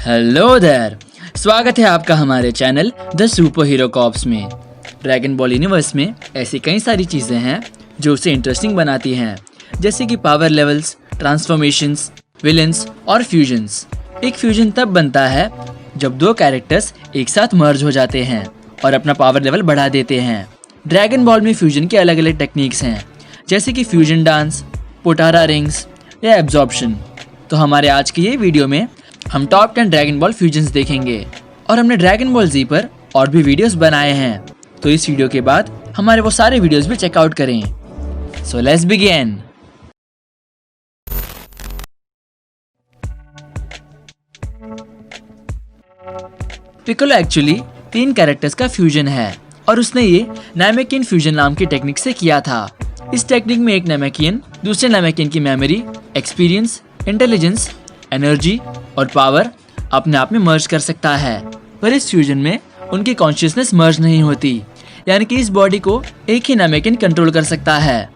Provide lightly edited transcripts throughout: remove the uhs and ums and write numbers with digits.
Hello there, स्वागत है आपका हमारे channel the superhero cops में। ड्रैगन बॉल यूनिवर्स में ऐसी कई सारी चीज़ें हैं जो उसे इंटरेस्टिंग बनाती हैं, जैसे कि पावर लेवल्स, ट्रांसफॉर्मेशंस, विलेंस और फ्यूजन्स। एक फ्यूजन तब बनता है जब दो कैरेक्टर्स एक साथ मर्ज हो जाते हैं और अपना पावर लेवल बढ़ा देते हैं। ड्रैगन बॉल में फ्यूजन के अलग अलग टेक्निक्स हैं, जैसे कि फ्यूजन डांस, पोटारा रिंग्स या एब्जॉर्प्शन। तो हमारे आज की ये वीडियो में हम टॉप 10 ड्रैगन बॉल फ्यूजन्स देखेंगे और हमने ड्रैगन बॉल जी पर और भी वीडियोस बनाए हैं, तो इस वीडियो के बाद हमारे वो सारे वीडियोस भी चेकआउट करें। So let's begin. Piccolo actually 3 characters का फ्यूजन है और उसने ये नामेकियन फ्यूजन नाम की टेक्निक से किया था। इस टेक्निक में एक नामेकियन दूसरे नामेकियन की मेमोरी, एक्सपीरियंस, इंटेलिजेंस, एनर्जी और पावर अपने आप में मर्ज कर सकता है, पर इस फ्यूजन में उनकी कॉन्शियसनेस मर्ज नहीं होती, यानी कि इस बॉडी को एक ही नामेकियन कंट्रोल कर सकता है।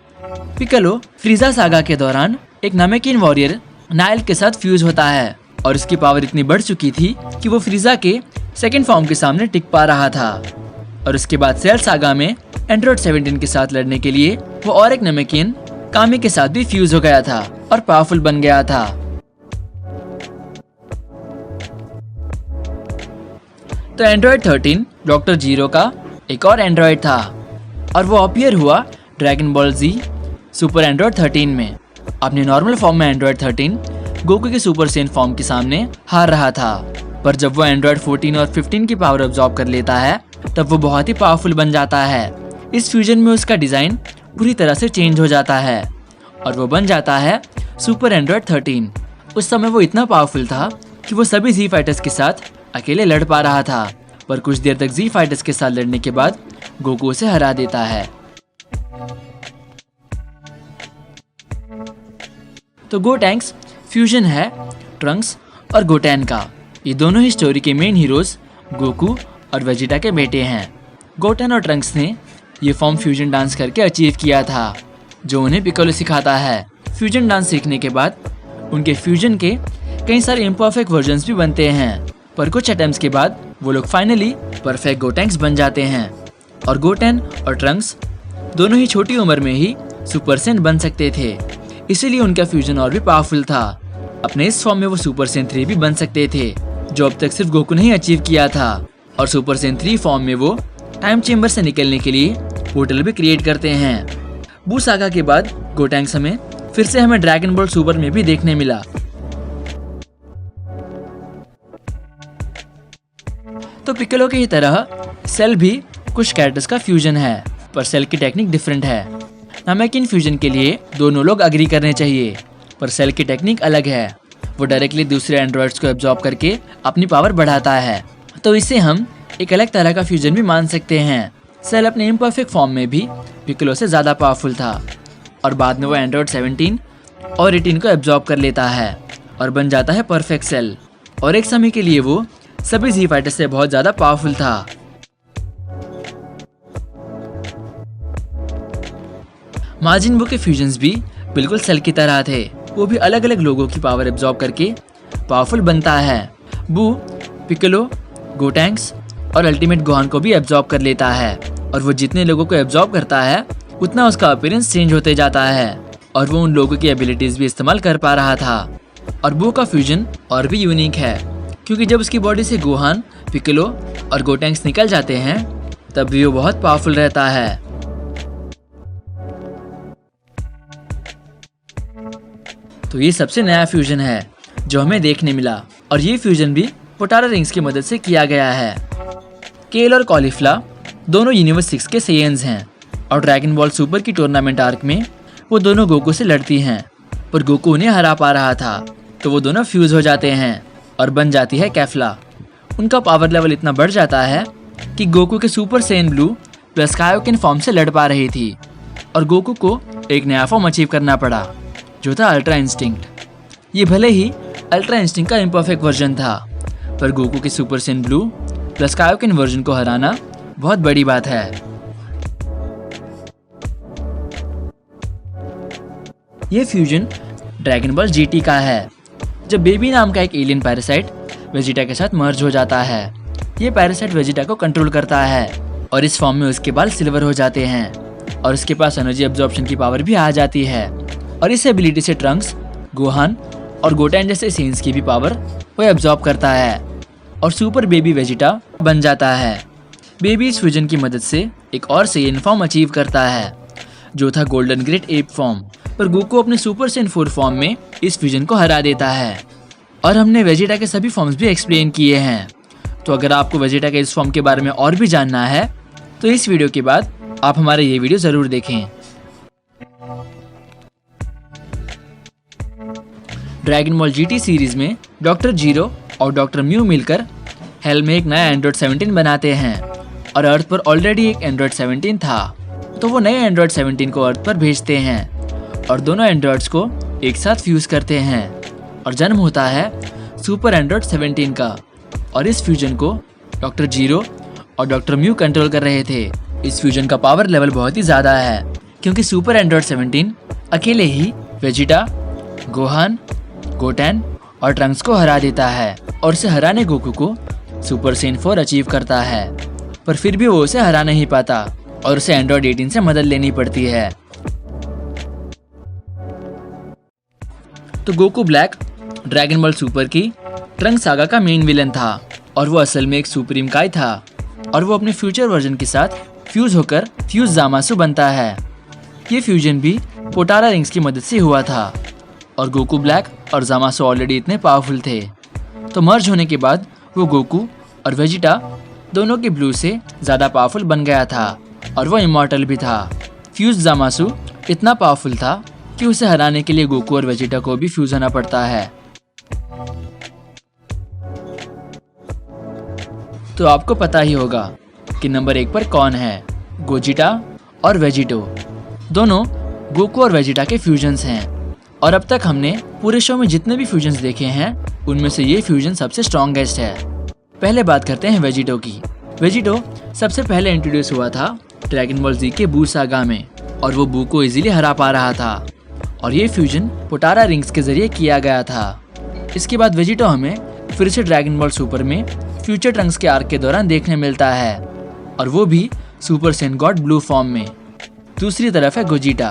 पिकोलो फ्रीजा सागा के दौरान एक नामेकियन वॉरियर नाइल के साथ फ्यूज होता है और इसकी पावर इतनी बढ़ चुकी थी कि वो फ्रीजा के सेकेंड फॉर्म के सामने टिक पा रहा था। और उसके बाद सेल सागा में एंड्रॉइड 17 के साथ लड़ने के लिए वो और एक नामेकियन कामी के साथ भी फ्यूज हो गया था और पावरफुल बन गया था। तो एंड्रॉइड 13 डॉक्टर जीरो का एक और एंड्रॉइड था और वो अपीयर हुआ ड्रैगन बॉल जी सुपर एंड्रॉइड 13 में। अपने नॉर्मल फॉर्म में एंड्रॉइड 13 गोकू के सुपर सेन फॉर्म के सामने हार रहा था, पर जब वो एंड्रॉइड 14 और 15 की पावर अब्सॉर्ब कर लेता है तब वो बहुत ही पावरफुल बन जाता है। इस फ्यूजन में उसका डिजाइन पूरी तरह से चेंज हो जाता है और वो बन जाता है सुपर एंड्रॉइड 13। उस समय वो इतना पावरफुल था कि वो सभी जी फाइटर्स के साथ अकेले लड़ पा रहा था, पर कुछ देर तक जी फाइटर्स के साथ लड़ने के बाद गोकू उसे हरा देता है। तो गोटैंक्स फ्यूजन है ट्रंक्स और गोटेन का। ये दोनों ही स्टोरी के मेन हीरोज गोकू और वेजिटा के बेटे हैं। गोटेन और ट्रंक्स ने ये फॉर्म फ्यूजन डांस करके अचीव किया था, जो उन्हें पिकोलो सिखाता है। फ्यूजन डांस सीखने के बाद उनके फ्यूजन के कई सारे इम्परफेक्ट वर्जन्स भी बनते हैं, पर कुछ अटेम्प्ट्स के बाद वो लोग फाइनली परफेक्ट गोटैंक्स बन जाते हैं। और गोटेन और ट्रंक्स दोनों ही छोटी उम्र में ही सुपर सेन बन सकते थे, इसीलिए उनका फ्यूजन और भी पावरफुल था। अपने इस फॉर्म में वो सुपर सेन 3 भी बन सकते थे, जो अब तक सिर्फ गोकू ने ही अचीव किया था। और सुपर सेन 3 फॉर्म में वो टाइम चेंबर से निकलने के लिए पोर्टल भी क्रिएट करते हैं। बू सागा के बाद गोटैंक्स हमें फिर से ड्रैगन बॉल सुपर में भी देखने मिला। तो पिकोलो की ही तरह सेल भी कुछ कैरेक्टर्स का फ्यूजन है, पर सेल की टेक्निक डिफरेंट है। नामेकियन फ्यूजन के लिए दोनों लोग अग्री करने चाहिए, पर सेल की टेक्निक अलग है। वो डायरेक्टली दूसरे एंड्रॉइड्स को एब्जॉर्ब करके अपनी पावर बढ़ाता है, तो इसे हम एक अलग तरह का फ्यूजन भी मान सकते हैं। सेल अपने इम्परफेक्ट फॉर्म में भी पिकोलो से ज़्यादा पावरफुल था और बाद में वो एंड्रॉइड 17 और 18 को एब्जॉर्ब कर लेता है और बन जाता है परफेक्ट सेल। और एक समय के लिए वो सभी जी फाइटर से बहुत ज़्यादा पावरफुल था। माजिन बू के फ्यूजन्स भी बिल्कुल सेल की तरह थे, वो भी अलग अलग लोगों की पावर एब्जॉर्ब करके पावरफुल बनता है। बू पिकोलो, गोटैंक्स और अल्टीमेट गोहान को भी एब्जॉर्ब कर लेता है और वो जितने लोगों को एब्जॉर्ब करता है उतना उसका अपीयरेंस चेंज होते जाता है और वो उन लोगों की एबिलिटीज भी इस्तेमाल कर पा रहा था। और बू का फ्यूजन और भी यूनिक है, क्योंकि जब उसकी बॉडी से गोहान, पिकोलो और गोटैंक्स निकल जाते हैं तब भी वो बहुत पावरफुल रहता है। तो ये सबसे नया फ्यूजन है जो हमें देखने मिला और ये फ्यूजन भी पोटारा रिंग्स की मदद से किया गया है। केल और कॉलीफ्ला दोनों यूनिवर्स 6 के सेयन्स हैं और ड्रैगन बॉल सुपर की टूर्नामेंट आर्क में वो दोनों गोकू से लड़ती हैं, पर गोकू उन्हें हरा पा रहा था, तो वो दोनों फ्यूज हो जाते हैं और बन जाती है कैफ्ला। उनका पावर लेवल इतना बढ़ जाता है कि गोकू के super Sen blue plus Kaioken form से लड़ पा रही थी और गोकू को एक नया फॉर्म अचीव करना पड़ा, जो था अल्ट्रा इंस्टिंक्ट। ये भले ही अल्ट्रा इंस्टिंक्ट का इम्परफेक्ट वर्जन था, पर गोकू के super Sen blue plus Kaioken version को हराना बहुत बड़ी बात है। ये फ्यूजन ड्रैगन बॉल जीटी का है, जब बेबी नाम का एक एलियन पैरासाइट वेजिटा के साथ मर्ज हो जाता है। ये पैरासाइट वेजिटा को कंट्रोल करता है और इस फॉर्म में उसके बाल सिल्वर हो जाते हैं और उसके पास एनर्जी एब्जॉर्प्शन की पावर भी आ जाती है। और इस एबिलिटी से ट्रंक्स, गोहान और गोटेन जैसे सीन्स की भी पावर वो एब्जॉर्ब करता है और सुपर बेबी वेजिटा बन जाता है। बेबी इस फ्यूजन की मदद से एक और सेयन फॉर्म अचीव करता है जो था गोल्डन ग्रेट एप फॉर्म, पर गोकू अपने सुपर सेन 4 फॉर्म में इस फ्यूजन को हरा देता है। और हमने वेजिटा के सभी फॉर्म्स भी एक्सप्लेन किए हैं। तो अगर आपको वेजिटा के इस फॉर्म के बारे में और भी जानना है तो इस वीडियो के बाद आप हमारे ये वीडियो जरूर देखें। ड्रैगन बॉल जीटी सीरीज में डॉक्टर जीरो और डॉक्टर म्यू मिलकर हेल में एक नया एंड्रॉइड 17 बनाते हैं और अर्थ पर ऑलरेडी एक एंड्रॉइड 17 था, तो वो नए एंड्रॉइड 17 को अर्थ पर भेजते हैं और दोनों एंड्रॉइड्स को एक साथ फ्यूज करते हैं और जन्म होता है सुपर एंड्रॉइड 17 का। और इस फ्यूजन को डॉक्टर जीरो और डॉक्टर म्यू कंट्रोल कर रहे थे। इस फ्यूजन का पावर लेवल बहुत ही ज़्यादा है क्योंकि सुपर एंड्रॉइड 17 अकेले ही वेजिटा, गोहान, गोटेन और ट्रंक्स को हरा देता है और उसे हराने गोकू को सुपर सेन 4 अचीव करता है, पर फिर भी वो उसे हरा नहीं पाता और उसे एंड्रॉइड 18 से मदद लेनी पड़ती है। तो Goku black dragon ball super की ट्रंक सागा का मेन विलन था और वो असल में एक सुप्रीम काय था और वो अपने फ्यूचर वर्जन के साथ फ्यूज होकर फ्यूज जामासु बनता है। ये फ्यूजन भी पोटारा रिंग्स की मदद से हुआ था और गोकू ब्लैक और जामासु ऑलरेडी इतने पावरफुल थे, तो मर्ज होने के बाद वो गोकू और वेजिटा दोनों के ब्लू से ज़्यादा पावरफुल बन गया था और वो इमॉर्टल भी था। फ्यूज जामासु इतना पावरफुल था कि उसे हराने के लिए गोकू और वेजिटा को भी फ्यूज होना पड़ता है। तो आपको पता ही होगा कि नंबर 1 पर कौन है, गोजिटा और वेजिटो। दोनों गोकू और वेजिटा के फ्यूजन्स हैं और अब तक हमने पूरे शो में जितने भी फ्यूजन्स देखे हैं उनमें से ये फ्यूजन सबसे स्ट्रॉन्गेस्ट है। पहले बात करते हैं वेजिटो की। वेजिटो सबसे पहले इंट्रोड्यूस हुआ था ड्रैगन बॉल जी के बू सागा में और वो बू को इजीली हरा पा रहा था और ये फ्यूजन पोटारा रिंग्स के जरिए किया गया था। इसके बाद वेजिटो हमें फिर से ड्रैगन बॉल सुपर में फ्यूचर ट्रंक्स के आर्क के दौरान देखने मिलता है और वो भी super Sen God blue form में। दूसरी तरफ है गोजिटा।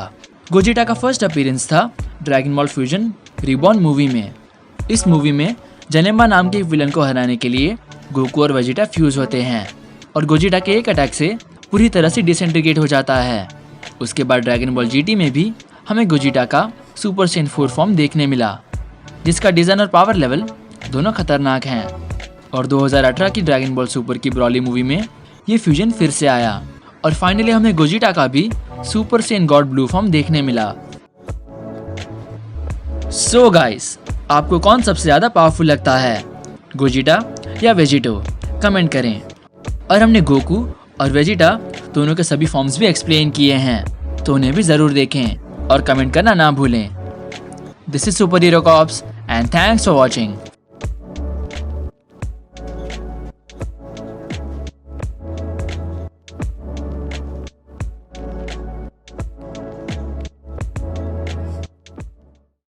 गोजिटा का फर्स्ट अपीयरेंस था dragon ball fusion reborn movie में। इस मूवी में जनेम्बा नाम के विलन को हराने के लिए गोकू और वेजिटा फ्यूज होते हैं और गोजिटा के एक अटैक से पूरी तरह से डिसइंटीग्रेट हो जाता है। उसके बाद ड्रैगन बॉल जीटी में भी हमें गोजिटा का सुपर सेन 4 फॉर्म देखने मिला जिसका डिजाइन और पावर लेवल दोनों खतरनाक हैं। और 2018 की ड्रैगन बॉल सुपर की ब्रॉली मूवी में ये फ्यूजन फिर से आया और फाइनली हमें गोजिटा का भी super Sen God blue form देखने मिला। सो गाइस, आपको कौन सबसे ज्यादा पावरफुल लगता है, गोजिटा या वेजिटो? कमेंट करें। और हमने गोकू और वेजिटा दोनों के सभी फॉर्म्स भी एक्सप्लेन किए हैं, तो उन्हें भी जरूर देखें और कमेंट करना ना भूलें। This is superhero cops and thanks for watching.